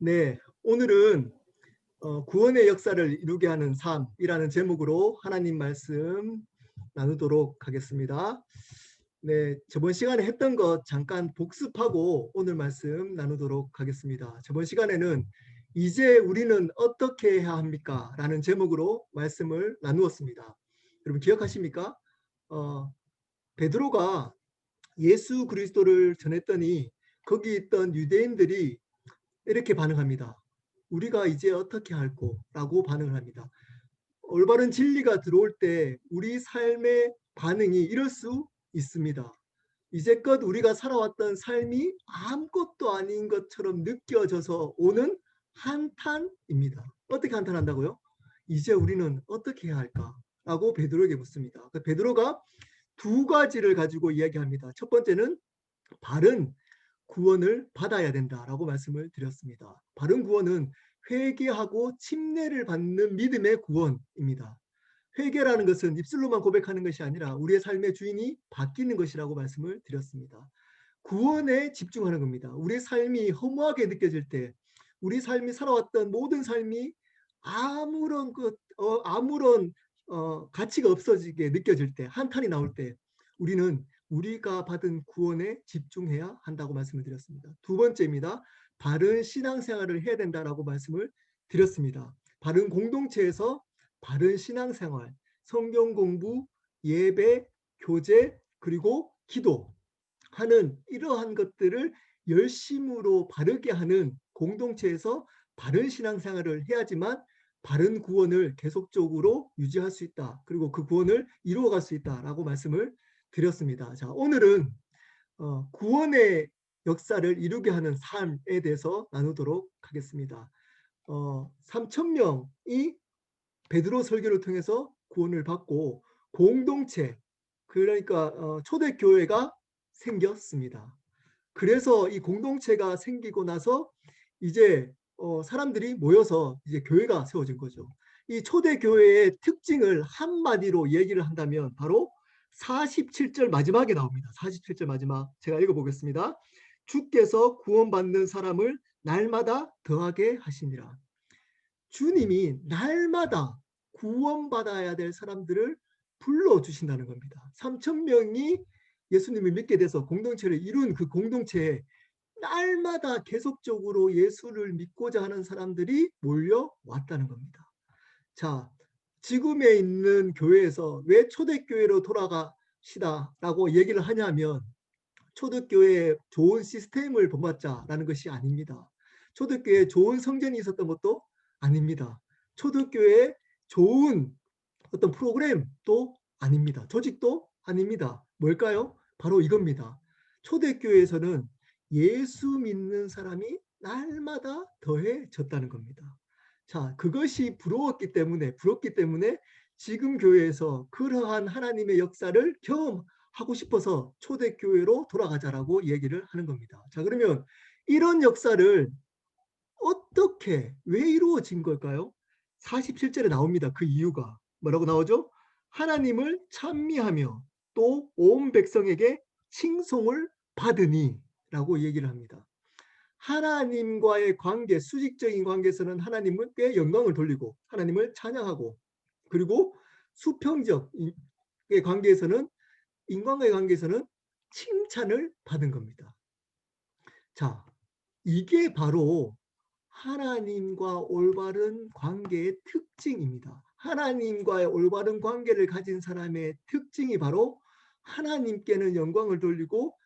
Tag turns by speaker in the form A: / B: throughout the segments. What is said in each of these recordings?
A: 네, 오늘은 구원의 역사를 이루게 하는 삶이라는 제목으로 하나님 말씀 나누도록 하겠습니다. 네, 저번 시간에 했던 것 잠깐 복습하고 오늘 말씀 나누도록 하겠습니다. 저번 시간에는 이제 우리는 어떻게 해야 합니까? 라는 제목으로 말씀을 나누었습니다. 여러분 기억하십니까? 베드로가 예수 그리스도를 전했더니 거기 있던 유대인들이 이렇게 반응합니다. 우리가 이제 어떻게 할꼬? 라고 반응을 합니다. 올바른 진리가 들어올 때 우리 삶의 반응이 이럴 수 있습니다. 이제껏 우리가 살아왔던 삶이 아무것도 아닌 것처럼 느껴져서 오는 한탄입니다. 어떻게 한탄한다고요? 이제 우리는 어떻게 해야 할까? 라고 베드로에게 묻습니다. 베드로가 두 가지를 가지고 이야기합니다. 첫 번째는 바른 구원을 받아야 된다라고 말씀을 드렸습니다. 바른 구원은 회개하고 침례를 받는 믿음의 구원입니다. 회개라는 것은 입술로만 고백하는 것이 아니라 우리의 삶의 주인이 바뀌는 것이라고 말씀을 드렸습니다. 구원에 집중하는 겁니다. 우리의 삶이 허무하게 느껴질 때, 우리 삶이 살아왔던 모든 삶이 아무런 가치가 없어지게 느껴질 때, 한탄이 나올 때 우리는 우리가 받은 구원에 집중해야 한다고 말씀을 드렸습니다. 두 번째입니다. 바른 신앙생활을 해야 된다라고 말씀을 드렸습니다. 바른 공동체에서 바른 신앙생활, 성경 공부, 예배, 교제, 그리고 기도하는 이러한 것들을 열심으로 바르게 하는 공동체에서 바른 신앙생활을 해야지만 바른 구원을 계속적으로 유지할 수 있다. 그리고 그 구원을 이루어갈 수 있다라고 말씀을 드렸습니다. 자, 오늘은 구원의 역사를 이루게 하는 삶에 대해서 나누도록 하겠습니다. 3천 명이 베드로 설교를 통해서 구원을 받고 공동체, 그러니까 초대교회가 생겼습니다. 그래서 이 공동체가 생기고 나서 이제 사람들이 모여서 이제 교회가 세워진 거죠. 이 초대교회의 특징을 한마디로 얘기를 한다면 바로 47절 마지막에 나옵니다. 47절 마지막 제가 읽어보겠습니다. 주께서 구원받는 사람을 날마다 더하게 하시니라. 주님이 날마다 구원받아야 될 사람들을 불러주신다는 겁니다. 3천 명이 예수님을 믿게 돼서 공동체를 이룬 그 공동체에 날마다 계속적으로 예수를 믿고자 하는 사람들이 몰려왔다는 겁니다. 자, 지금에 있는 교회에서 왜 초대교회로 돌아가시다라고 얘기를 하냐면 초대교회에 좋은 시스템을 본받자라는 것이 아닙니다. 초대교회에 좋은 성전이 있었던 것도 아닙니다. 초대교회에 좋은 어떤 프로그램도 아닙니다. 조직도 아닙니다. 뭘까요? 바로 이겁니다. 초대교회에서는 예수 믿는 사람이 날마다 더해졌다는 겁니다. 자, 그것이 부럽기 때문에 지금 교회에서 그러한 하나님의 역사를 경험하고 싶어서 초대교회로 돌아가자라고 얘기를 하는 겁니다. 자, 그러면 이런 역사를 어떻게, 왜 이루어진 걸까요? 47절에 나옵니다. 그 이유가. 뭐라고 나오죠? 하나님을 찬미하며 또 온 백성에게 칭송을 받으니 라고 얘기를 합니다. 하나님과의 관계, 수직적인 관계에서는 하나님께 영광을 돌리고 하나님을 찬양하고, 그리고 수평적의 관계에서는, 인간과의 관계에서는 칭찬을 받은 겁니다. 자, 이게 바로 하나님과 올바른 관계의 특징입니다. 하나님과의 올바른 관계를 가진 사람의 특징이 바로 하나님께는 영광을 돌리고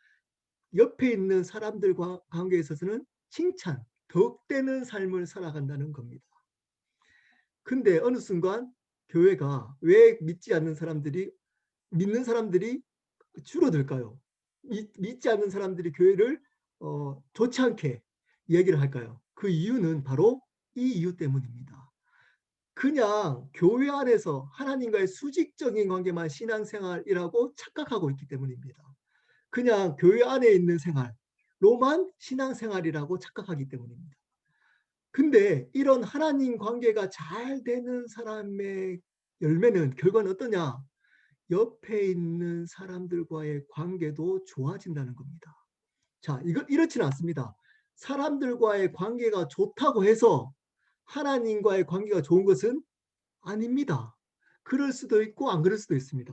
A: 옆에 있는 사람들과 관계에 있어서는 칭찬, 덕되는 삶을 살아간다는 겁니다. 근데 어느 순간 교회가 왜 믿는 사람들이 줄어들까요? 믿지 않는 사람들이 교회를 좋지 않게 얘기를 할까요? 그 이유는 바로 이 이유 때문입니다. 그냥 교회 안에서 하나님과의 수직적인 관계만 신앙생활이라고 착각하고 있기 때문입니다. 그냥 교회 안에 있는 생활로만 신앙생활이라고 착각하기 때문입니다. 근데 이런 하나님 관계가 잘 되는 사람의 열매는 결과는 어떠냐? 옆에 있는 사람들과의 관계도 좋아진다는 겁니다. 자, 이렇지는 않습니다. 사람들과의 관계가 좋다고 해서 하나님과의 관계가 좋은 것은 아닙니다. 그럴 수도 있고 안 그럴 수도 있습니다.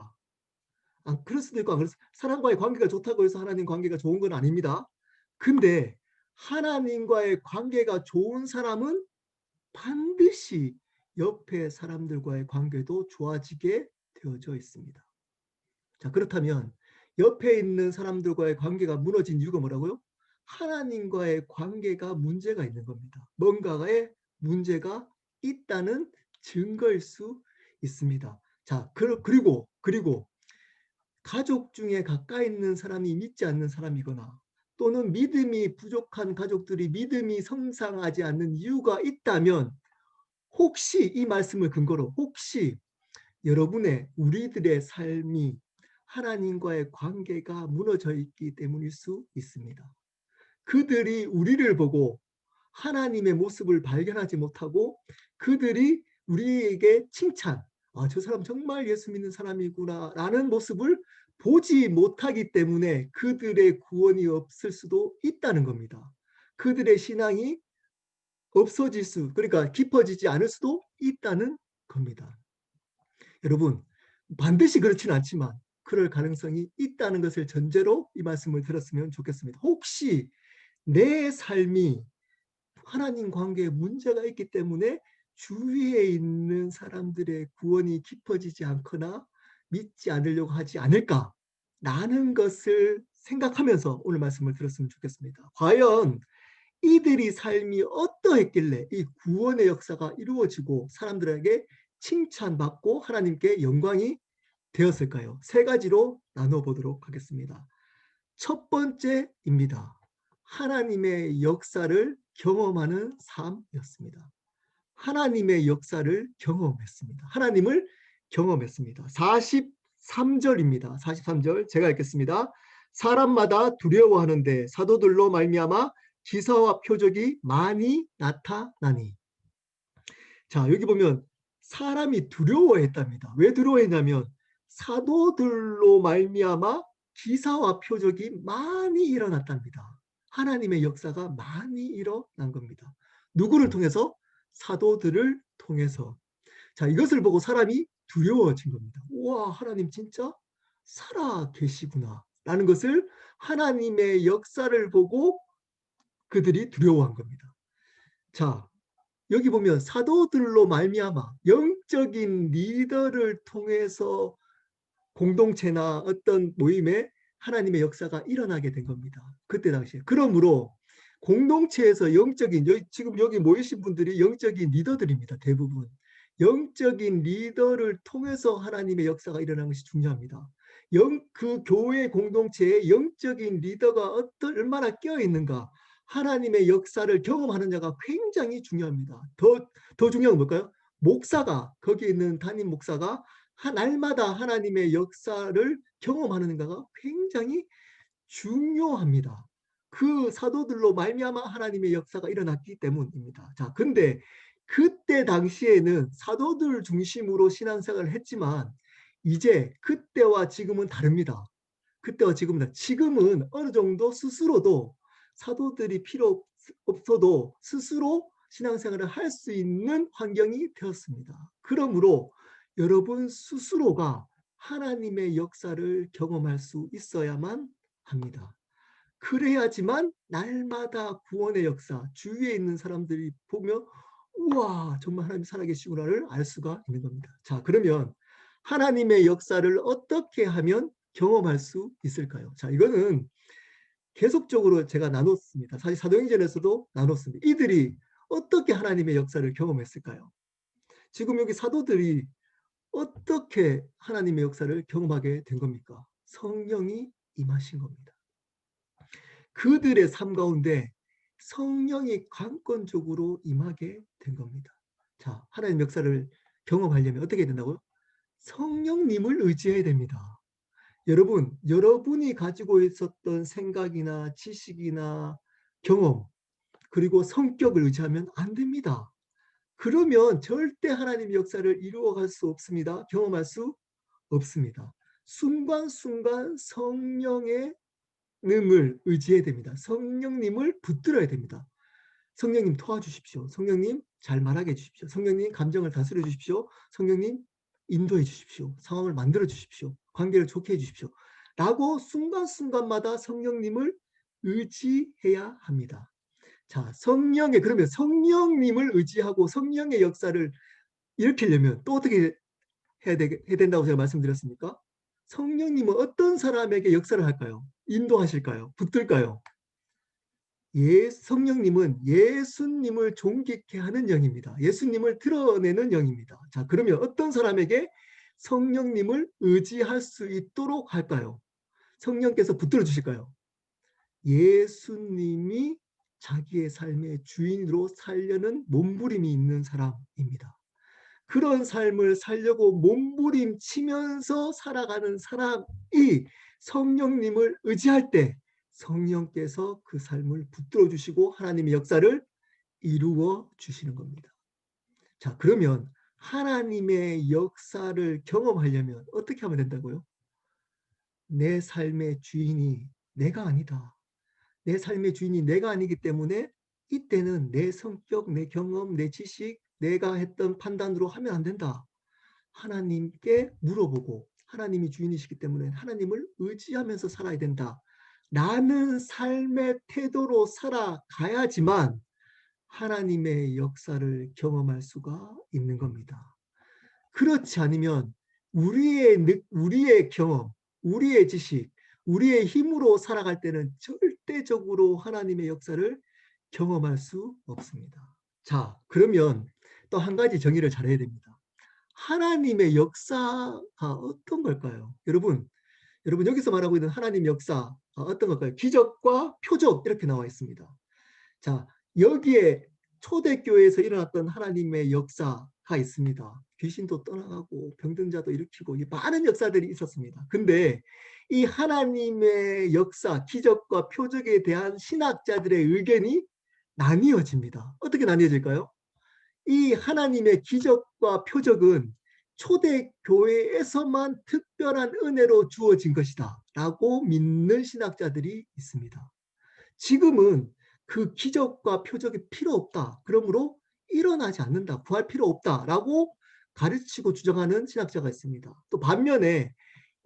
A: 그럴 수도 있고 안 그럴 수도 있고, 사람과의 관계가 좋다고 해서 하나님 관계가 좋은 건 아닙니다. 근데 하나님과의 관계가 좋은 사람은 반드시 옆에 사람들과의 관계도 좋아지게 되어져 있습니다. 자, 그렇다면 옆에 있는 사람들과의 관계가 무너진 이유가 뭐라고요? 하나님과의 관계가 문제가 있는 겁니다. 뭔가에 문제가 있다는 증거일 수 있습니다. 자, 그리고 가족 중에 가까이 있는 사람이 믿지 않는 사람이거나 또는 믿음이 부족한 가족들이 믿음이 성장하지 않는 이유가 있다면 혹시 이 말씀을 근거로 혹시 여러분의 우리들의 삶이 하나님과의 관계가 무너져 있기 때문일 수 있습니다. 그들이 우리를 보고 하나님의 모습을 발견하지 못하고 그들이 우리에게 칭찬, 저 사람 정말 예수 믿는 사람이구나 라는 모습을 보지 못하기 때문에 그들의 구원이 없을 수도 있다는 겁니다. 그들의 신앙이 없어질 수, 그러니까 깊어지지 않을 수도 있다는 겁니다. 여러분, 반드시 그렇지는 않지만 그럴 가능성이 있다는 것을 전제로 이 말씀을 들었으면 좋겠습니다. 혹시 내 삶이 하나님 관계에 문제가 있기 때문에 주위에 있는 사람들의 구원이 깊어지지 않거나 믿지 않으려고 하지 않을까라는 것을 생각하면서 오늘 말씀을 들었으면 좋겠습니다. 과연 이들이 삶이 어떠했길래 이 구원의 역사가 이루어지고 사람들에게 칭찬받고 하나님께 영광이 되었을까요? 세 가지로 나눠보도록 하겠습니다. 첫 번째입니다. 하나님의 역사를 경험하는 삶이었습니다. 하나님의 역사를 경험했습니다. 하나님을 경험했습니다. 43절입니다. 43절 제가 읽겠습니다. 사람마다 두려워하는데 사도들로 말미암아 기사와 표적이 많이 나타나니. 자, 여기 보면 사람이 두려워했답니다. 왜 두려워했냐면 사도들로 말미암아 기사와 표적이 많이 일어났답니다. 하나님의 역사가 많이 일어난 겁니다. 누구를 통해서? 사도들을 통해서. 자, 이것을 보고 사람이 두려워진 겁니다. 우와, 하나님 진짜 살아 계시구나 라는 것을 하나님의 역사를 보고 그들이 두려워한 겁니다. 자, 여기 보면 사도들로 말미암아 영적인 리더를 통해서 공동체나 어떤 모임에 하나님의 역사가 일어나게 된 겁니다. 그때 당시에. 그러므로 공동체에서 영적인, 지금 여기 모이신 분들이 영적인 리더들입니다. 대부분. 영적인 리더를 통해서 하나님의 역사가 일어나는 것이 중요합니다. 그 교회 공동체에 영적인 리더가 얼마나 끼어 있는가, 하나님의 역사를 경험하는 자가 굉장히 중요합니다. 더 중요한 건 뭘까요? 목사가, 거기 있는 담임 목사가 날마다 하나님의 역사를 경험하는 자가 굉장히 중요합니다. 그 사도들로 말미암아 하나님의 역사가 일어났기 때문입니다. 자, 근데 그때 당시에는 사도들 중심으로 신앙생활을 했지만 이제 그때와 지금은 다릅니다. 그때와 지금은 지금은 어느 정도 스스로도 사도들이 필요 없어도 스스로 신앙생활을 할 수 있는 환경이 되었습니다. 그러므로 여러분 스스로가 하나님의 역사를 경험할 수 있어야만 합니다. 그래야지만 날마다 구원의 역사, 주위에 있는 사람들이 보면 우와, 정말 하나님 살아계시구나를 알 수가 있는 겁니다. 자, 그러면 하나님의 역사를 어떻게 하면 경험할 수 있을까요? 자, 이거는 계속적으로 제가 나눴습니다. 사실 사도행전에서도 나눴습니다. 이들이 어떻게 하나님의 역사를 경험했을까요? 지금 여기 사도들이 어떻게 하나님의 역사를 경험하게 된 겁니까? 성령이 임하신 겁니다. 그들의 삶 가운데 성령이 관건적으로 임하게 된 겁니다. 자, 하나님의 역사를 경험하려면 어떻게 해야 된다고요? 성령님을 의지해야 됩니다. 여러분, 여러분이 가지고 있었던 생각이나 지식이나 경험, 그리고 성격을 의지하면 안 됩니다. 그러면 절대 하나님의 역사를 이루어갈 수 없습니다. 경험할 수 없습니다. 순간순간 성령의 성령님을 의지해야 됩니다. 성령님을 붙들어야 됩니다. 성령님 도와주십시오. 성령님 잘 말하게 해주십시오. 성령님 감정을 다스려 주십시오. 성령님 인도해 주십시오. 상황을 만들어 주십시오. 관계를 좋게 해 주십시오. 라고 순간순간마다 성령님을 의지해야 합니다. 자, 그러면 성령님을 의지하고 성령의 역사를 일으키려면 또 어떻게 해야 된다고 제가 말씀드렸습니까? 성령님은 어떤 사람에게 역사를 할까요? 인도하실까요? 붙들까요? 성령님은 예수님을 존귀케 하는 영입니다. 예수님을 드러내는 영입니다. 자, 그러면 어떤 사람에게 성령님을 의지할 수 있도록 할까요? 성령께서 붙들어 주실까요? 예수님이 자기의 삶의 주인으로 살려는 몸부림이 있는 사람입니다. 그런 삶을 살려고 몸부림치면서 살아가는 사람이 성령님을 의지할 때 성령께서 그 삶을 붙들어 주시고 하나님의 역사를 이루어 주시는 겁니다. 자, 그러면 하나님의 역사를 경험하려면 어떻게 하면 된다고요? 내 삶의 주인이 내가 아니다. 내 삶의 주인이 내가 아니기 때문에 이때는 내 성격, 내 경험, 내 지식, 내가 했던 판단으로 하면 안 된다. 하나님께 물어보고 하나님이 주인이시기 때문에 하나님을 의지하면서 살아야 된다. 라는 삶의 태도로 살아가야지만 하나님의 역사를 경험할 수가 있는 겁니다. 그렇지 않으면 우리의 경험, 우리의 지식, 우리의 힘으로 살아갈 때는 절대적으로 하나님의 역사를 경험할 수 없습니다. 자, 그러면 또 한 가지 정의를 잘해야 됩니다. 하나님의 역사가 어떤 걸까요? 여러분 여기서 말하고 있는 하나님의 역사가 어떤 걸까요? 기적과 표적 이렇게 나와 있습니다. 자, 여기에 초대교회에서 일어났던 하나님의 역사가 있습니다. 귀신도 떠나가고 병든 자도 일으키고 많은 역사들이 있었습니다. 근데 이 하나님의 역사, 기적과 표적에 대한 신학자들의 의견이 나뉘어집니다. 어떻게 나뉘어질까요? 이 하나님의 기적과 표적은 초대교회에서만 특별한 은혜로 주어진 것이다 라고 믿는 신학자들이 있습니다. 지금은 그 기적과 표적이 필요 없다. 그러므로 일어나지 않는다. 구할 필요 없다라고 가르치고 주장하는 신학자가 있습니다. 또 반면에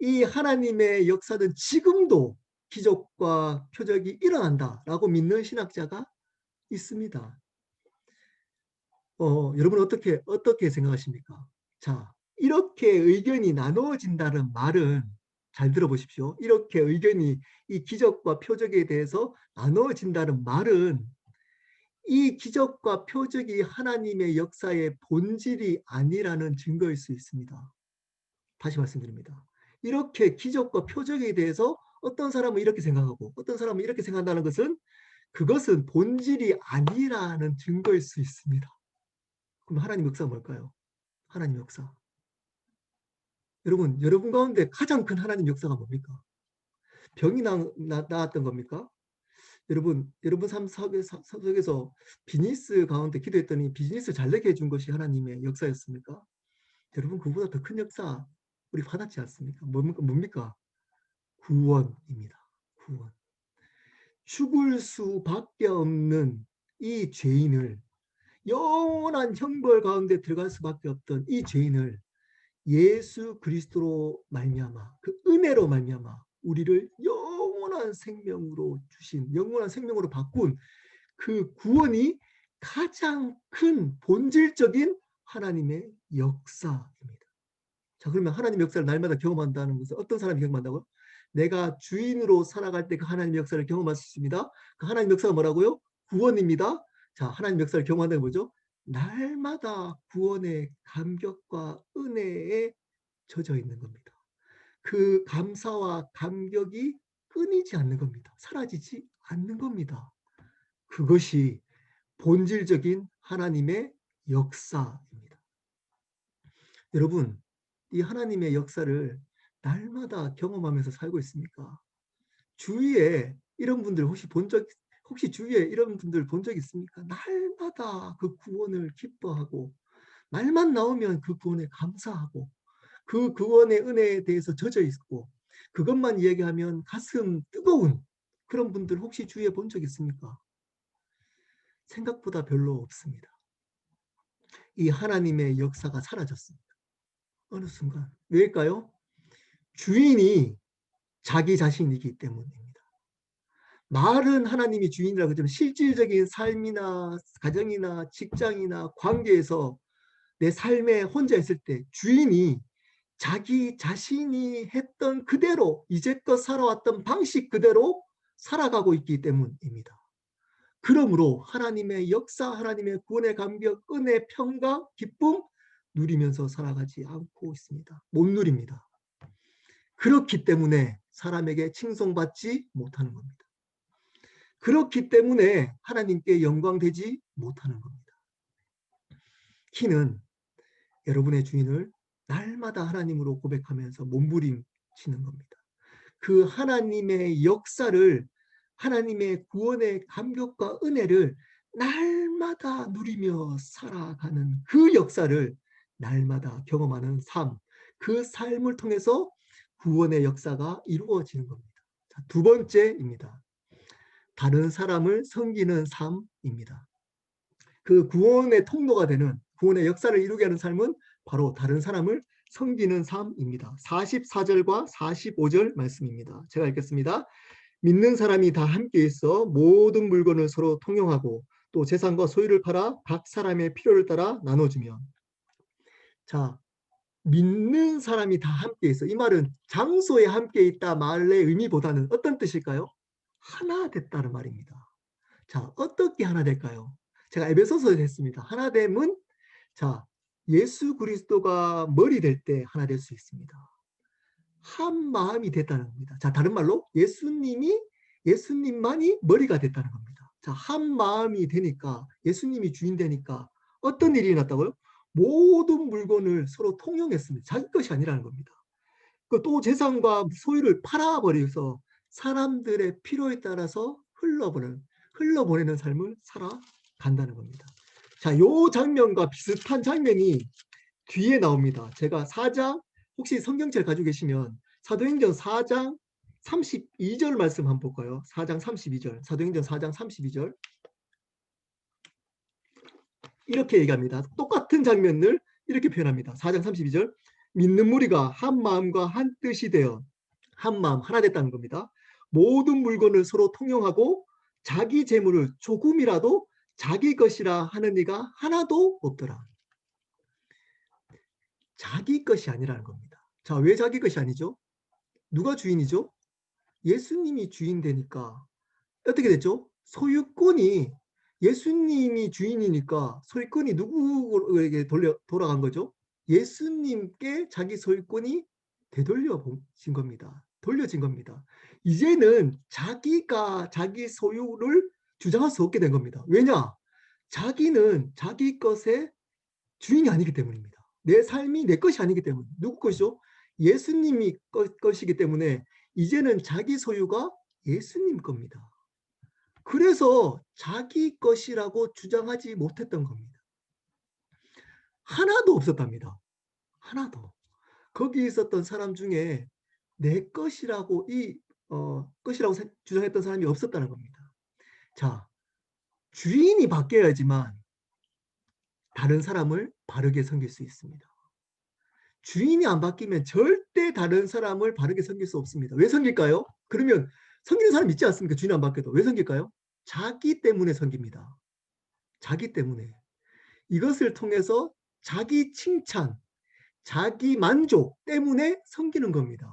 A: 이 하나님의 역사는 지금도 기적과 표적이 일어난다라고 믿는 신학자가 있습니다. 여러분 어떻게 생각하십니까? 자, 이렇게 의견이 나누어진다는 말은 잘 들어보십시오. 이렇게 의견이 이 기적과 표적에 대해서 나누어진다는 말은 이 기적과 표적이 하나님의 역사의 본질이 아니라는 증거일 수 있습니다. 다시 말씀드립니다. 이렇게 기적과 표적에 대해서 어떤 사람은 이렇게 생각하고 어떤 사람은 이렇게 생각한다는 것은 그것은 본질이 아니라는 증거일 수 있습니다. 그럼 하나님 역사가 뭘까요? 하나님 역사. 여러분 가운데 가장 큰 하나님 역사가 뭡니까? 병이 나았던 겁니까? 여러분 삶 속에서 비즈니스 가운데 기도했더니 비즈니스 잘 되게 해준 것이 하나님의 역사였습니까? 여러분 그보다 더 큰 역사 우리 받았지 않습니까? 뭡니까? 구원입니다. 구원. 죽을 수밖에 없는 이 죄인을 영원한 형벌 가운데 들어갈 수밖에 없던 이 죄인을 예수 그리스도로 말미암아 그 은혜로 말미암아 우리를 영원한 생명으로 주신 영원한 생명으로 바꾼 그 구원이 가장 큰 본질적인 하나님의 역사입니다. 자, 그러면 하나님의 역사를 날마다 경험한다는 것은 어떤 사람이 경험한다고요? 내가 주인으로 살아갈 때 그 하나님의 역사를 경험할 수 있습니다. 그 하나님의 역사가 뭐라고요? 구원입니다. 자, 하나님의 역사를 경험한다는 뭐죠? 날마다 구원의 감격과 은혜에 젖어 있는 겁니다. 그 감사와 감격이 끊이지 않는 겁니다. 사라지지 않는 겁니다. 그것이 본질적인 하나님의 역사입니다. 여러분, 이 하나님의 역사를 날마다 경험하면서 살고 있습니까? 주위에 이런 분들 혹시 주위에 이런 분들 본 적 있습니까? 날마다 그 구원을 기뻐하고 말만 나오면 그 구원에 감사하고 그 구원의 은혜에 대해서 젖어 있고 그것만 이야기하면 가슴 뜨거운 그런 분들 혹시 주위에 본 적 있습니까? 생각보다 별로 없습니다. 이 하나님의 역사가 사라졌습니다. 어느 순간. 왜일까요? 주인이 자기 자신이기 때문입니다. 말은 하나님이 주인이라고 하지만 실질적인 삶이나 가정이나 직장이나 관계에서 내 삶에 혼자 있을 때 주인이 자기 자신이 했던 그대로 이제껏 살아왔던 방식 그대로 살아가고 있기 때문입니다. 그러므로 하나님의 역사, 하나님의 구원의 감격, 은혜, 평강, 기쁨 누리면서 살아가지 않고 있습니다. 못 누립니다. 그렇기 때문에 사람에게 칭송받지 못하는 겁니다. 그렇기 때문에 하나님께 영광되지 못하는 겁니다. 키는 여러분의 주인을 날마다 하나님으로 고백하면서 몸부림치는 겁니다. 그 하나님의 역사를, 하나님의 구원의 감격과 은혜를 날마다 누리며 살아가는 그 역사를 날마다 경험하는 삶, 그 삶을 통해서 구원의 역사가 이루어지는 겁니다. 자, 두 번째입니다. 다른 사람을 섬기는 삶입니다. 그 구원의 통로가 되는, 구원의 역사를 이루게 하는 삶은 바로 다른 사람을 섬기는 삶입니다. 44절과 45절 말씀입니다. 제가 읽겠습니다. 믿는 사람이 다 함께 있어 모든 물건을 서로 통용하고 또 재산과 소유를 팔아 각 사람의 필요를 따라 나눠주며. 자, 믿는 사람이 다 함께 있어. 이 말은 장소에 함께 있다 말의 의미보다는 어떤 뜻일까요? 하나 됐다는 말입니다. 자, 어떻게 하나 될까요? 제가 에베소서에 했습니다. 하나됨은, 자, 예수 그리스도가 머리 될 때 하나 될 수 있습니다. 한 마음이 됐다는 겁니다. 자, 다른 말로 예수님만이 머리가 됐다는 겁니다. 자, 한 마음이 되니까, 예수님이 주인 되니까 어떤 일이 일어났다고요? 모든 물건을 서로 통용했습니다. 자기 것이 아니라는 겁니다. 또 재산과 소유를 팔아버려서 사람들의 필요에 따라서 흘러보내는 삶을 살아간다는 겁니다. 자, 요 장면과 비슷한 장면이 뒤에 나옵니다. 제가 4장, 혹시 성경책 가지고 계시면 사도행전 4장 32절 말씀 한번 볼까요? 4장 32절, 사도행전 4장 32절. 이렇게 얘기합니다. 똑같은 장면을 이렇게 표현합니다. 4장 32절. 믿는 무리가 한 마음과 한 뜻이 되어 한 마음 하나 됐다는 겁니다. 모든 물건을 서로 통용하고 자기 재물을 조금이라도 자기 것이라 하는 이가 하나도 없더라. 자기 것이 아니라는 겁니다. 자, 왜 자기 것이 아니죠? 누가 주인이죠? 예수님이 주인 되니까 어떻게 됐죠? 소유권이, 예수님이 주인이니까 소유권이 누구에게 돌아간 거죠? 예수님께 자기 소유권이 되돌려진 겁니다. 돌려진 겁니다. 이제는 자기가 자기 소유를 주장할 수 없게 된 겁니다. 왜냐? 자기는 자기 것의 주인이 아니기 때문입니다. 내 삶이 내 것이 아니기 때문에. 누구 것이죠? 예수님이 것이기 때문에 이제는 자기 소유가 예수님 겁니다. 그래서 자기 것이라고 주장하지 못했던 겁니다. 하나도 없었답니다. 하나도. 거기 있었던 사람 중에 내 것이라고 것이라고 주장했던 사람이 없었다는 겁니다. 자, 주인이 바뀌어야지만 다른 사람을 바르게 섬길 수 있습니다. 주인이 안 바뀌면 절대 다른 사람을 바르게 섬길 수 없습니다. 왜 섬길까요? 그러면 섬기는 사람 있지 않습니까? 주인 안 바뀌어도. 왜 섬길까요? 자기 때문에 섬깁니다. 자기 때문에. 이것을 통해서 자기 칭찬, 자기 만족 때문에 섬기는 겁니다.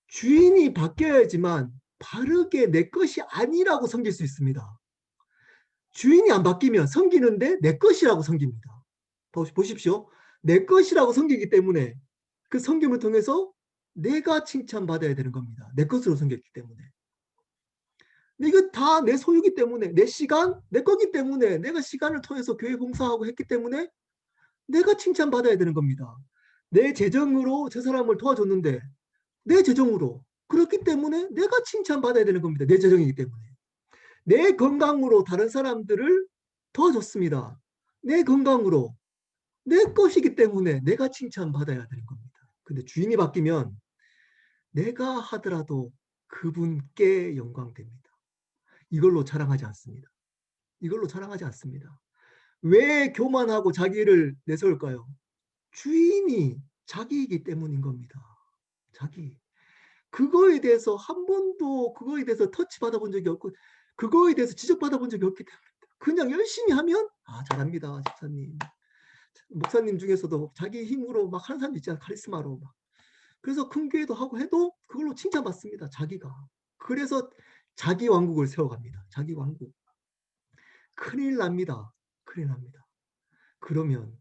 A: 주인이 바뀌어야지만 바르게 내 것이 아니라고 섬길 수 있습니다. 주인이 안 바뀌면 섬기는데 내 것이라고 섬깁니다. 보십시오. 내 것이라고 섬기기 때문에 그 섬김을 통해서 내가 칭찬받아야 되는 겁니다. 내 것으로 섬겼기 때문에. 이거 다 내 소유기 때문에, 내 시간, 내 거기 때문에, 내가 시간을 통해서 교회 봉사하고 했기 때문에 내가 칭찬받아야 되는 겁니다. 내 재정으로 저 사람을 도와줬는데 내 재정으로, 그렇기 때문에 내가 칭찬받아야 되는 겁니다. 내 재정이기 때문에. 내 건강으로 다른 사람들을 도와줬습니다. 내 건강으로, 내 것이기 때문에 내가 칭찬받아야 되는 겁니다. 근데 주인이 바뀌면 내가 하더라도 그분께 영광됩니다. 이걸로 자랑하지 않습니다. 이걸로 자랑하지 않습니다. 왜 교만하고 자기를 내세울까요? 주인이 자기이기 때문인 겁니다. 자기. 그거에 대해서 한 번도 그거에 대해서 터치 받아본 적이 없고 그거에 대해서 지적받아 본 적이 없기 때문에 그냥 열심히 하면 잘합니다. 집사님. 목사님 중에서도 자기 힘으로 막 하는 사람 있잖아요. 카리스마로 막. 그래서 큰 교회도 하고 해도 그걸로 칭찬받습니다. 자기가. 그래서 자기 왕국을 세워갑니다. 자기 왕국. 큰일 납니다. 큰일 납니다. 그러면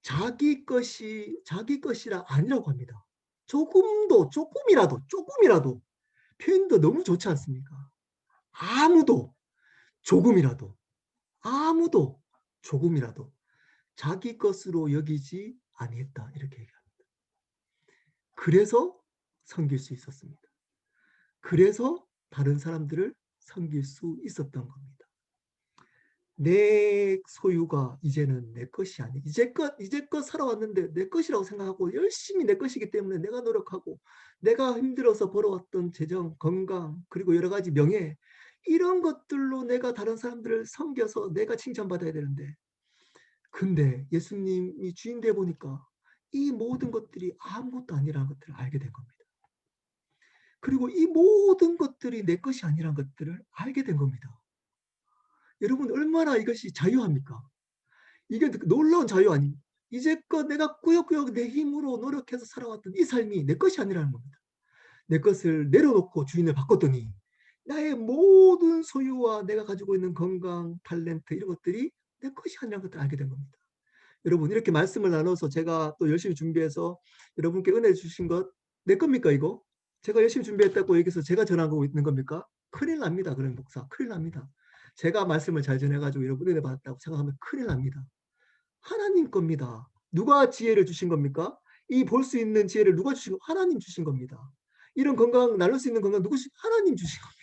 A: 자기 것이라 아니라고 합니다. 조금이라도 표현도 너무 좋지 않습니까? 아무도 아무도 조금이라도 자기 것으로 여기지 아니했다. 이렇게 얘기합니다. 그래서 섬길 수 있었습니다. 그래서 다른 사람들을 섬길 수 있었던 겁니다. 내 소유가 이제는 내 것이 아니. 이제껏 살아왔는데 내 것이라고 생각하고 열심히 내 것이기 때문에 내가 노력하고 내가 힘들어서 벌어왔던 재정, 건강, 그리고 여러 가지 명예 이런 것들로 내가 다른 사람들을 섬겨서 내가 칭찬받아야 되는데 근데 예수님이 주인 돼 보니까 이 모든 것들이 아무것도 아니라는 것들을 알게 된 겁니다. 그리고 이 모든 것들이 내 것이 아니라는 것들을 알게 된 겁니다. 여러분 얼마나 이것이 자유합니까? 이게 놀라운 자유 아닙니까? 이제껏 내가 꾸역꾸역 내 힘으로 노력해서 살아왔던 이 삶이 내 것이 아니라는 겁니다. 내 것을 내려놓고 주인을 바꿨더니 나의 모든 소유와 내가 가지고 있는 건강, 탤런트 이런 것들이 내 것이 아니라는 것들을 알게 된 겁니다. 여러분 이렇게 말씀을 나눠서 제가 또 열심히 준비해서 여러분께 은혜 주신 것 내 겁니까 이거? 제가 열심히 준비했다고 여기서 제가 전하고 있는 겁니까? 큰일 납니다. 그런 목사 큰일 납니다. 제가 말씀을 잘 전해가지고 여러분 은혜 받았다고 생각하면 큰일 납니다. 하나님 겁니다. 누가 지혜를 주신 겁니까? 이 볼 수 있는 지혜를 누가 주신 거? 하나님 주신 겁니다. 이런 건강 나눌 수 있는 건강 누구 하나님 주신 겁니다.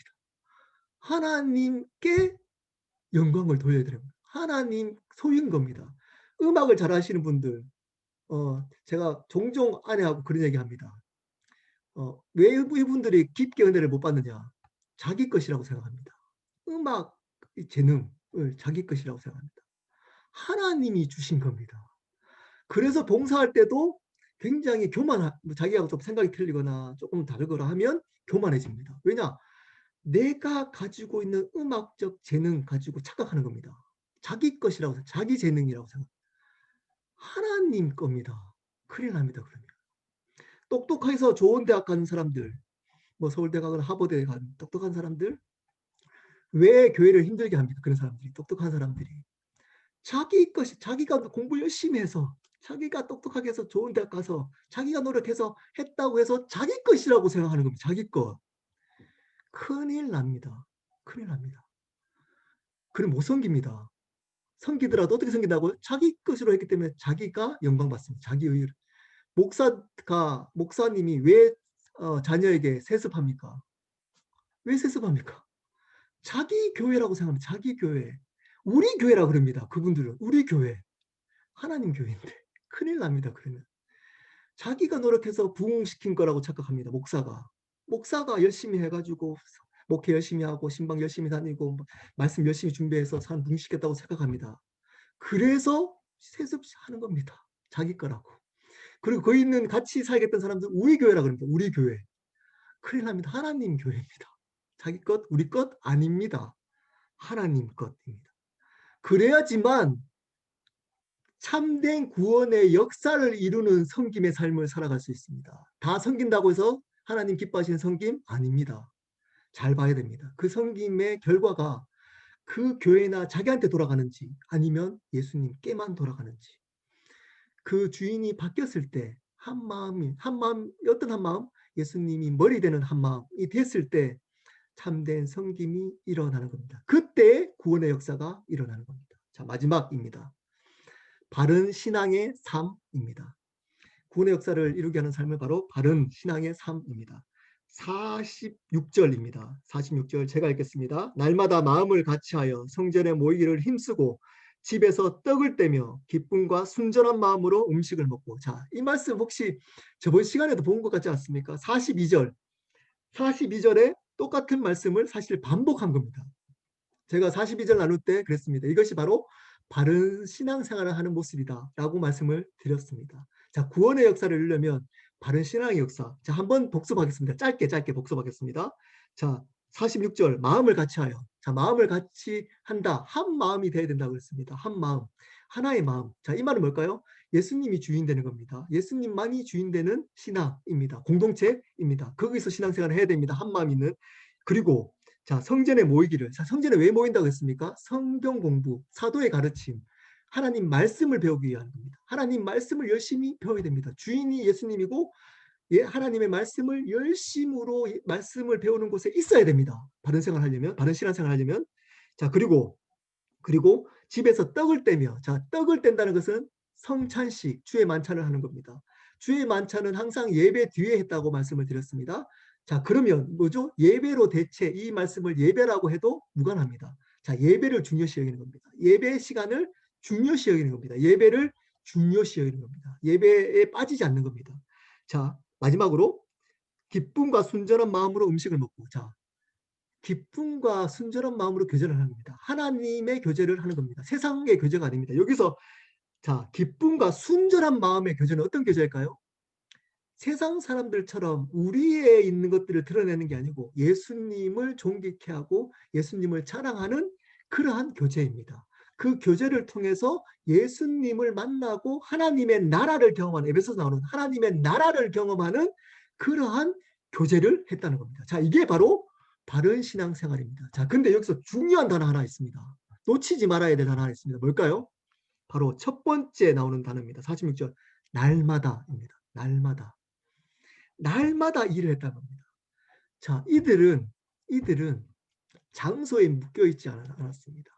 A: 하나님께 영광을 돌려야 됩니다. 하나님 소유인 겁니다. 음악을 잘 하시는 분들 제가 종종 아내하고 그런 얘기합니다. 왜 이분들이 깊게 은혜를 못 받느냐? 자기 것이라고 생각합니다. 음악, 재능을 자기 것이라고 생각합니다. 하나님이 주신 겁니다. 그래서 봉사할 때도 굉장히 자기하고 좀 생각이 틀리거나 조금 다르거나 하면 교만해집니다. 왜냐? 내가 가지고 있는 음악적 재능 가지고 착각하는 겁니다. 자기 것이라고 자기 재능이라고 생각합니다. 하나님 겁니다. 큰일 납니다. 그러면. 똑똑해서 좋은 대학 가는 사람들, 뭐 서울대 가거나 하버드에 가는 똑똑한 사람들, 왜 교회를 힘들게 합니까? 그런 사람들이, 똑똑한 사람들이. 자기가 공부 열심히 해서, 자기가 똑똑하게 해서 좋은 대학 가서, 자기가 노력해서 했다고 해서 자기 것이라고 생각하는 겁니다. 자기 것. 큰일 납니다. 큰일 납니다. 그럼 못 섬깁니다. 섬기더라도 어떻게 섬긴다고요? 자기 것으로 했기 때문에 자기가 영광받습니다. 자기 의의를. 목사님이 왜 자녀에게 세습합니까? 왜 세습합니까? 자기 교회라고 생각합니다. 자기 교회. 우리 교회라고 그럽니다. 그분들은. 우리 교회. 하나님 교회인데. 큰일 납니다. 그러면. 자기가 노력해서 부흥시킨 거라고 착각합니다. 목사가 열심히 해가지고 목회 열심히 하고 신방 열심히 다니고 말씀 열심히 준비해서 사람 부흥시켰다고 생각합니다. 그래서 세습하는 겁니다. 자기 거라고. 그리고 거기 있는 같이 살겠던 사람들 우리 교회라 그럽니다. 우리 교회. 큰일 납니다. 하나님 교회입니다. 자기 것, 우리 것 아닙니다. 하나님 것입니다. 그래야지만 참된 구원의 역사를 이루는 섬김의 삶을 살아갈 수 있습니다. 다 섬긴다고 해서 하나님 기뻐하시는 섬김 아닙니다. 잘 봐야 됩니다. 그 섬김의 결과가 그 교회나 자기한테 돌아가는지 아니면 예수님께만 돌아가는지 그 주인이 바뀌었을 때 한 마음 어떤 한 마음 예수님이 머리 되는 한 마음이 됐을 때 참된 섬김이 일어나는 겁니다. 그때 구원의 역사가 일어나는 겁니다. 자, 마지막입니다. 바른 신앙의 삶입니다. 구원의 역사를 이루게 하는 삶을 바로 바른 신앙의 삶입니다. 46절입니다. 46절 제가 읽겠습니다. 날마다 마음을 같이하여 성전에 모이기를 힘쓰고 집에서 떡을 떼며 기쁨과 순전한 마음으로 음식을 먹고. 자, 이 말씀 혹시 저번 시간에도 본 것 같지 않습니까? 42절 42절에 똑같은 말씀을 사실 반복한 겁니다. 제가 42절 나눌 때 그랬습니다. 이것이 바로 바른 신앙생활을 하는 모습이다라고 말씀을 드렸습니다. 자, 구원의 역사를 이루려면 바른 신앙의 역사. 자, 한번 복습하겠습니다. 짧게 복습하겠습니다. 자, 46절 마음을 같이 하여. 자, 마음을 같이 한다. 한 마음이 돼야 된다고 그랬습니다. 한 마음. 하나의 마음. 자, 이 말은 뭘까요? 예수님이 주인 되는 겁니다. 예수님만이 주인 되는 신앙입니다. 공동체입니다. 거기서 신앙생활을 해야 됩니다. 한 마음 있는. 그리고 자, 성전에 모이기를. 자, 성전에 왜 모인다고 했습니까? 성경 공부, 사도의 가르침, 하나님 말씀을 배우기 위한 겁니다. 하나님 말씀을 열심히 배워야 됩니다. 주인이 예수님이고 하나님의 말씀을 열심으로 말씀을 배우는 곳에 있어야 됩니다. 바른 생활 하려면, 바른 신앙생활 하려면. 자, 그리고 집에서 떡을 떼며, 자, 떡을 뗀다는 것은 성찬식, 주의 만찬을 하는 겁니다. 주의 만찬은 항상 예배 뒤에 했다고 말씀을 드렸습니다. 자, 그러면 뭐죠? 예배로 대체 이 말씀을 예배라고 해도 무관합니다. 자, 예배를 중요시 여기는 겁니다. 예배 시간을 중요시 여기는 겁니다. 예배를 중요시 여기는 겁니다. 예배에 빠지지 않는 겁니다. 자, 마지막으로 기쁨과 순전한 마음으로 음식을 먹고, 자, 기쁨과 순전한 마음으로 교제를 하는 겁니다. 하나님의 교제를 하는 겁니다. 세상의 교제가 아닙니다. 여기서 자, 기쁨과 순전한 마음의 교제는 어떤 교제일까요? 세상 사람들처럼 우리에 있는 것들을 드러내는 게 아니고 예수님을 존귀케 하고 예수님을 자랑하는 그러한 교제입니다. 그 교제를 통해서 예수님을 만나고 하나님의 나라를 경험하는, 에베소서 나오는 하나님의 나라를 경험하는 그러한 교제를 했다는 겁니다. 자, 이게 바로 바른 신앙생활입니다. 자, 근데 여기서 중요한 단어 하나 있습니다. 놓치지 말아야 될 단어 하나 있습니다. 뭘까요? 바로 첫 번째 나오는 단어입니다. 46절. 날마다입니다. 날마다. 날마다 일을 했다는 겁니다. 자, 이들은 장소에 묶여 있지 않았습니다.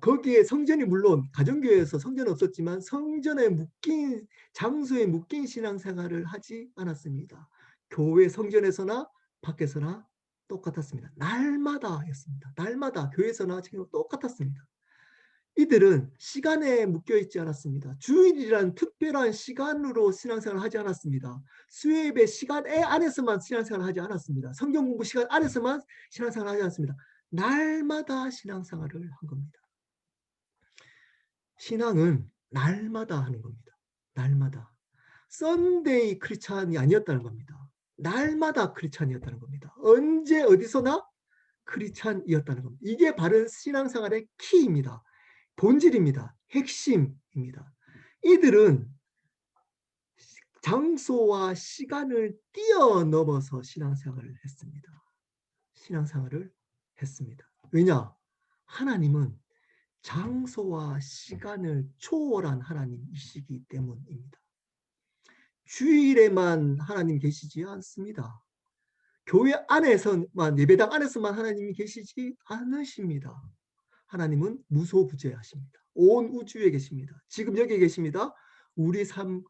A: 거기에 성전이 물론 가정교회에서 성전은 없었지만 성전에 묶인 장소에 묶인 신앙생활을 하지 않았습니다. 교회 성전에서나 밖에서나 똑같았습니다. 날마다였습니다. 날마다 교회에서나 지금 똑같았습니다. 이들은 시간에 묶여 있지 않았습니다. 주일이란 특별한 시간으로 신앙생활을 하지 않았습니다. 수요예배 시간 안에서만 신앙생활을 하지 않았습니다. 성경 공부 시간 안에서만 신앙생활을 하지 않았습니다. 날마다 신앙생활을 한 겁니다. 신앙은 날마다 하는 겁니다. 날마다. 썬데이 크리스찬이 아니었다는 겁니다. 날마다 크리스찬이었다는 겁니다. 언제 어디서나 크리스찬이었다는 겁니다. 이게 바른 신앙생활의 키입니다. 본질입니다. 핵심입니다. 이들은 장소와 시간을 뛰어넘어서 신앙생활을 했습니다. 신앙생활을 했습니다. 왜냐? 하나님은 장소와 시간을 초월한 하나님이시기 때문입니다. 주일에만 하나님 계시지 않습니다. 교회 안에서만, 예배당 안에서만 하나님이 계시지 않으십니다. 하나님은 무소부재하십니다. 온 우주에 계십니다. 지금 여기 계십니다. 우리 삶의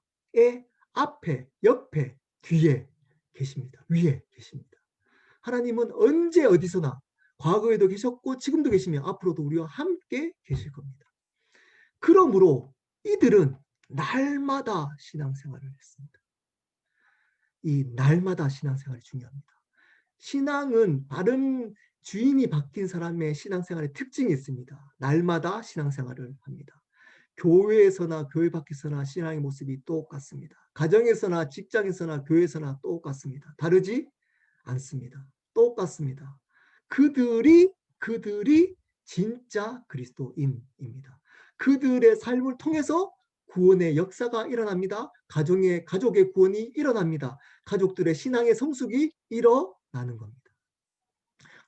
A: 앞에, 옆에, 뒤에 계십니다. 위에 계십니다. 하나님은 언제 어디서나 과거에도 계셨고 지금도 계시며 앞으로도 우리와 함께 계실 겁니다. 그러므로 이들은 날마다 신앙생활을 했습니다. 이 날마다 신앙생활이 중요합니다. 신앙은 바른 주인이 바뀐 사람의 신앙생활의 특징이 있습니다. 날마다 신앙생활을 합니다. 교회에서나 교회 밖에서나 신앙의 모습이 똑같습니다. 가정에서나 직장에서나 교회에서나 똑같습니다. 다르지 않습니다. 똑같습니다. 그들이 진짜 그리스도인입니다. 그들의 삶을 통해서 구원의 역사가 일어납니다. 가족의 구원이 일어납니다. 가족들의 신앙의 성숙이 일어나는 겁니다.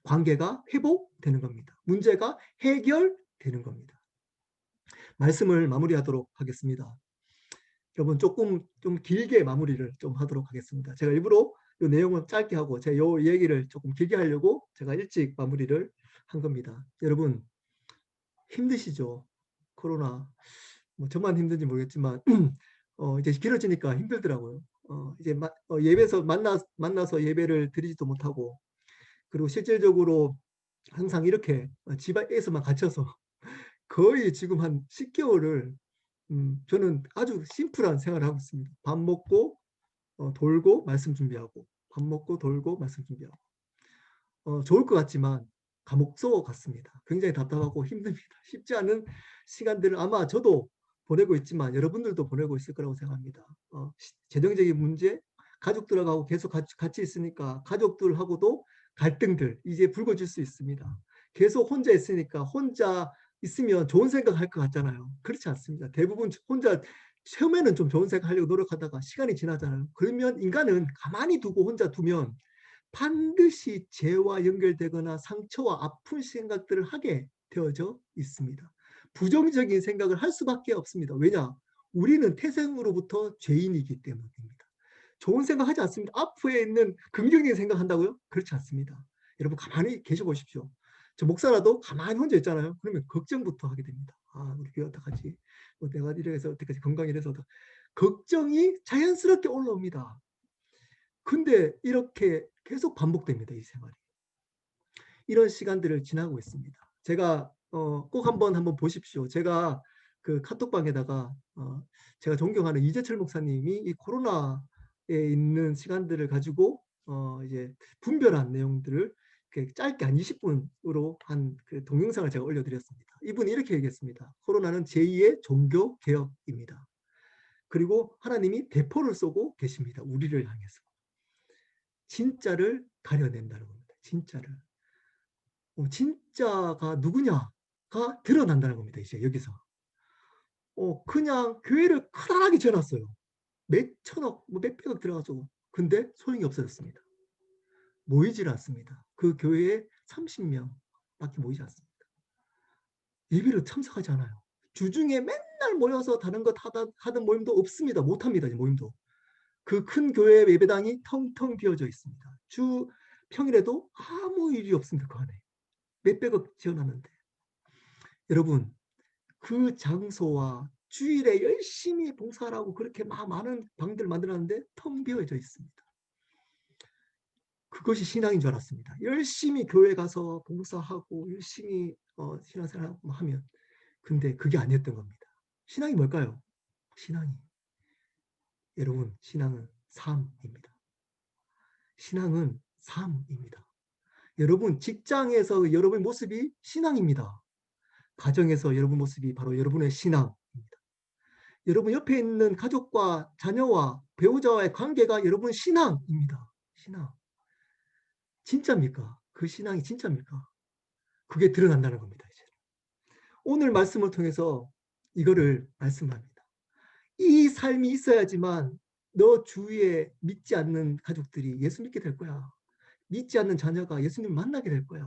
A: 관계가 회복되는 겁니다. 문제가 해결되는 겁니다. 말씀을 마무리하도록 하겠습니다. 여러분 좀 길게 마무리를 좀 하도록 하겠습니다. 제가 일부러 이 내용은 짧게 하고 제가 이 얘기를 조금 길게 하려고 제가 일찍 마무리를 한 겁니다. 여러분 힘드시죠? 코로나 뭐 저만 힘든지 모르겠지만 이제 길어지니까 힘들더라고요. 이제 예배에서 만나서 예배를 드리지도 못하고 그리고 실질적으로 항상 이렇게 집에서만 갇혀서 거의 지금 한 10개월을 저는 아주 심플한 생활을 하고 있습니다. 밥 먹고 돌고 말씀 준비하고 밥 먹고 돌고 말씀 준비하고. 좋을 것 같지만 감옥소 같습니다. 굉장히 답답하고 힘듭니다. 쉽지 않은 시간들을 아마 저도 보내고 있지만 여러분들도 보내고 있을 거라고 생각합니다. 재정적인 문제, 가족들하고 계속 같이 있으니까 가족들하고도 갈등들 이제 불거질 수 있습니다. 계속 혼자 있으니까 혼자 있으면 좋은 생각할 것 같잖아요. 그렇지 않습니다. 대부분 혼자 처음에는 좀 좋은 생각하려고 노력하다가 시간이 지나잖아요. 그러면 인간은 가만히 두고 혼자 두면 반드시 죄와 연결되거나 상처와 아픈 생각들을 하게 되어져 있습니다. 부정적인 생각을 할 수밖에 없습니다. 왜냐? 우리는 태생으로부터 죄인이기 때문입니다. 좋은 생각하지 않습니다. 앞에 있는 긍정적인 생각한다고요? 그렇지 않습니다. 여러분 가만히 계셔보십시오. 저 목사라도 가만히 혼자 있잖아요. 그러면 걱정부터 하게 됩니다. 우리 교회 어떡하지? 내가 이래서 어떡하지? 건강이 이래서 걱정이 자연스럽게 올라옵니다. 근데 이렇게 계속 반복됩니다. 이 생활이. 이런 시간들을 지나고 있습니다. 제가 꼭 한번 보십시오. 제가 그 카톡방에다가 제가 존경하는 이재철 목사님이 이 코로나에 있는 시간들을 가지고 이제 분별한 내용들을 짧게 한 20분으로 한 그 동영상을 제가 올려드렸습니다. 이분이 이렇게 얘기했습니다. 코로나는 제2의 종교 개혁입니다. 그리고 하나님이 대포를 쏘고 계십니다. 우리를 향해서. 진짜를 가려낸다는 겁니다. 진짜를. 진짜가 누구냐가 드러난다는 겁니다. 이제 여기서. 그냥 교회를 커다랗게 지어놨어요. 몇 천억, 몇백억 들어가지고. 근데 소용이 없어졌습니다. 모이질 않습니다. 그 교회에 30명밖에 모이지 않습니다. 예배를 참석하지 않아요. 주중에 맨날 모여서 다른 것 하던 모임도 없습니다. 못합니다. 모임도. 그 큰 교회 예배당이 텅텅 비어져 있습니다. 주 평일에도 아무 일이 없습니다. 그 안에. 몇백억 지어놨는데. 여러분 그 장소와 주일에 열심히 봉사하라고 그렇게 많은 방들 만들었는데 텅 비어져 있습니다. 그것이 신앙인 줄 알았습니다. 열심히 교회 가서 봉사하고 열심히 신앙생활 하면 근데 그게 아니었던 겁니다. 신앙이 뭘까요? 신앙이 여러분 신앙은 삶입니다. 신앙은 삶입니다. 여러분 직장에서 여러분의 모습이 신앙입니다. 가정에서 여러분 모습이 바로 여러분의 신앙입니다. 여러분 옆에 있는 가족과 자녀와 배우자와의 관계가 여러분 신앙입니다. 신앙. 진짜입니까? 그 신앙이 진짜입니까? 그게 드러난다는 겁니다. 이제. 오늘 말씀을 통해서 이거를 말씀합니다. 이 삶이 있어야지만 너 주위에 믿지 않는 가족들이 예수 믿게 될 거야. 믿지 않는 자녀가 예수님을 만나게 될 거야.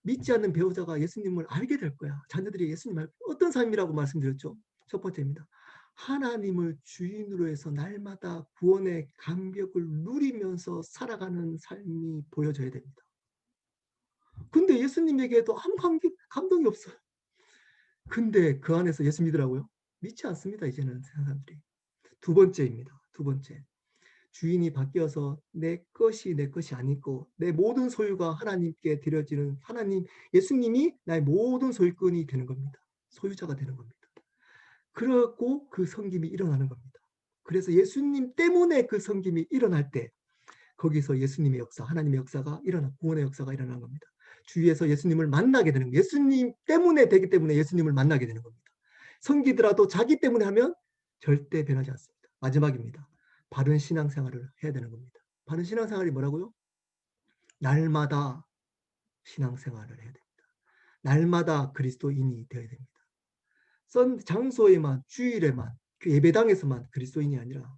A: 믿지 않는 배우자가 예수님을 알게 될 거야. 자녀들이 예수님을 알고 어떤 삶이라고 말씀드렸죠? 첫 번째입니다. 하나님을 주인으로 해서 날마다 구원의 감격을 누리면서 살아가는 삶이 보여져야 됩니다. 근데 예수님에게도 아무 감동이 없어요. 근데 그 안에서 예수 믿으라고요? 믿지 않습니다. 이제는 사람들이. 두 번째입니다. 두 번째. 주인이 바뀌어서 내 것이 아니고 내 모든 소유가 하나님께 드려지는 하나님, 예수님이 나의 모든 소유권이 되는 겁니다. 소유자가 되는 겁니다. 그러고 그 섬김이 일어나는 겁니다. 그래서 예수님 때문에 그 섬김이 일어날 때 거기서 예수님의 역사, 하나님의 역사가 일어나 구원의 역사가 일어나는 겁니다. 주위에서 예수님을 만나게 되는 거예요. 예수님 때문에 되기 때문에 예수님을 만나게 되는 겁니다. 섬기더라도 자기 때문에 하면 절대 변하지 않습니다. 마지막입니다. 바른 신앙생활을 해야 되는 겁니다. 바른 신앙생활이 뭐라고요? 날마다 신앙생활을 해야 됩니다. 날마다 그리스도인이 되어야 됩니다. 선 장소에만 주일에만 그 예배당에서만 그리스도인이 아니라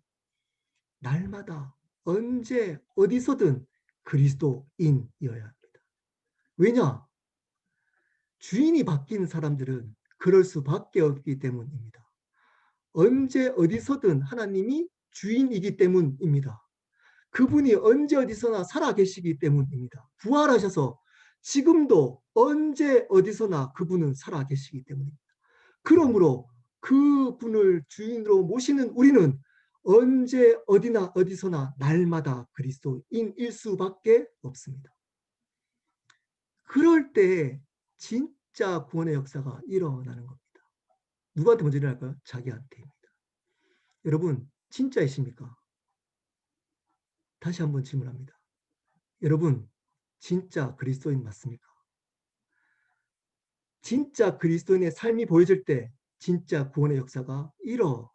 A: 날마다 언제 어디서든 그리스도인이어야 합니다. 왜냐? 주인이 바뀐 사람들은 그럴 수밖에 없기 때문입니다. 언제 어디서든 하나님이 주인이기 때문입니다. 그분이 언제 어디서나 살아계시기 때문입니다. 부활하셔서 지금도 언제 어디서나 그분은 살아계시기 때문입니다. 그러므로 그분을 주인으로 모시는 우리는 언제 어디나 어디서나 날마다 그리스도인일 수밖에 없습니다. 그럴 때 진짜 구원의 역사가 일어나는 겁니다. 누구한테 먼저 일어날까요? 자기한테입니다. 여러분 진짜이십니까? 다시 한번 질문합니다. 여러분, 진짜 그리스도인 맞습니까? 진짜 그리스도인의 삶이 보여질 때 진짜 구원의 역사가 일어나는